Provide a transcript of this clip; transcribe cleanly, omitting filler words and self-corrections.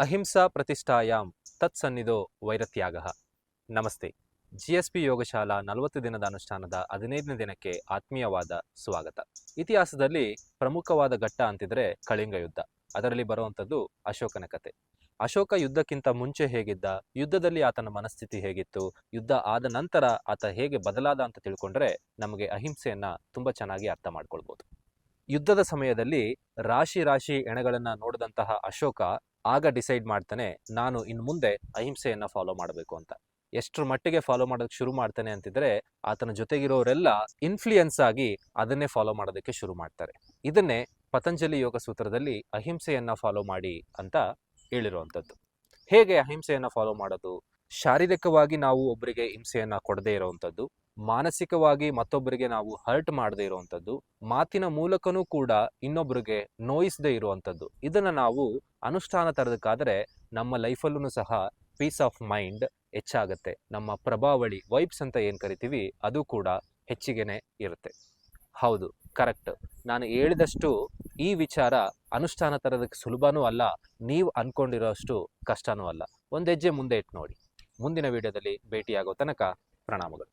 ಅಹಿಂಸಾ ಪ್ರತಿಷ್ಠಾಯಾಂ ತತ್ಸನ್ನಿಧೋ ವೈರತ್ಯಾಗಃ. ನಮಸ್ತೆ. GSP ಯೋಗಶಾಲಾ 40 ದಿನದ ಅನುಷ್ಠಾನದ 15ನೇ ದಿನಕ್ಕೆ ಆತ್ಮೀಯವಾದ ಸ್ವಾಗತ. ಇತಿಹಾಸದಲ್ಲಿ ಪ್ರಮುಖವಾದ ಘಟ್ಟ ಅಂತಿದ್ರೆ ಕಳಿಂಗ ಯುದ್ಧ. ಅದರಲ್ಲಿ ಬರುವಂಥದ್ದು ಅಶೋಕನ ಕತೆ. ಅಶೋಕ ಯುದ್ಧಕ್ಕಿಂತ ಮುಂಚೆ ಹೇಗಿದ್ದ, ಯುದ್ಧದಲ್ಲಿ ಆತನ ಮನಸ್ಥಿತಿ ಹೇಗಿತ್ತು, ಯುದ್ಧ ಆದ ನಂತರ ಆತ ಹೇಗೆ ಬದಲಾದ ಅಂತ ತಿಳ್ಕೊಂಡ್ರೆ ನಮಗೆ ಅಹಿಂಸೆಯನ್ನ ತುಂಬಾ ಚೆನ್ನಾಗಿ ಅರ್ಥ ಮಾಡ್ಕೊಳ್ಬಹುದು. ಯುದ್ಧದ ಸಮಯದಲ್ಲಿ ರಾಶಿ ರಾಶಿ ಎಣೆಗಳನ್ನ ನೋಡಿದಂತಹ ಅಶೋಕ ಆಗ ಡಿಸೈಡ್ ಮಾಡ್ತಾನೆ, ನಾನು ಇನ್ನು ಮುಂದೆ ಅಹಿಂಸೆಯನ್ನ ಫಾಲೋ ಮಾಡಬೇಕು ಅಂತ. ಎಷ್ಟರ ಮಟ್ಟಿಗೆ ಫಾಲೋ ಮಾಡೋದಕ್ಕೆ ಶುರು ಮಾಡ್ತಾನೆ ಅಂತಿದ್ರೆ ಆತನ ಜೊತೆಗಿರೋರೆಲ್ಲ ಇನ್ಫ್ಲೂಯೆನ್ಸ್ ಆಗಿ ಅದನ್ನೇ ಫಾಲೋ ಮಾಡೋದಕ್ಕೆ ಶುರು ಮಾಡ್ತಾರೆ. ಇದನ್ನೇ ಪತಂಜಲಿ ಯೋಗ ಸೂತ್ರದಲ್ಲಿ ಅಹಿಂಸೆಯನ್ನ ಫಾಲೋ ಮಾಡಿ ಅಂತ ಹೇಳಿರುವಂಥದ್ದು. ಹೇಗೆ ಅಹಿಂಸೆಯನ್ನ ಫಾಲೋ ಮಾಡೋದು? ಶಾರೀರಿಕವಾಗಿ ನಾವು ಒಬ್ಬರಿಗೆ ಹಿಂಸೆಯನ್ನ ಕೊಡದೇ ಇರುವಂಥದ್ದು, ಮಾನಸಿಕವಾಗಿ ಮತ್ತೊಬ್ಬರಿಗೆ ನಾವು ಹರ್ಟ್ ಮಾಡದೇ ಇರುವಂಥದ್ದು, ಮಾತಿನ ಮೂಲಕನೂ ಕೂಡ ಇನ್ನೊಬ್ಬರಿಗೆ ನೋಯಿಸದೇ ಇರುವಂಥದ್ದು. ಇದನ್ನ ನಾವು ಅನುಷ್ಠಾನ ತರದಕ್ಕಾದ್ರೆ ನಮ್ಮ ಲೈಫಲ್ಲೂ ಸಹ ಪೀಸ್ ಆಫ್ ಮೈಂಡ್ ಹೆಚ್ಚಾಗುತ್ತೆ. ನಮ್ಮ ಪ್ರಭಾವಳಿ ವೈಬ್ಸ್ ಅಂತ ಏನ್ ಕರಿತೀವಿ ಅದು ಕೂಡ ಹೆಚ್ಚಿಗೆನೆ ಇರುತ್ತೆ. ಹೌದು, ಕರೆಕ್ಟ್. ನಾನು ಹೇಳಿದಷ್ಟು ಈ ವಿಚಾರ ಅನುಷ್ಠಾನ ತರೋದಕ್ಕೆ ಸುಲಭನೂ ಅಲ್ಲ, ನೀವು ಅನ್ಕೊಂಡಿರೋಷ್ಟು ಕಷ್ಟನೂ ಅಲ್ಲ. ಒಂದು ಹೆಜ್ಜೆ ಮುಂದೆ ಇಟ್ಟು ನೋಡಿ. ಮುಂದಿನ ವಿಡಿಯೋದಲ್ಲಿ ಭೇಟಿಯಾಗೋ ತನಕ ಪ್ರಣಾಮಗಳು.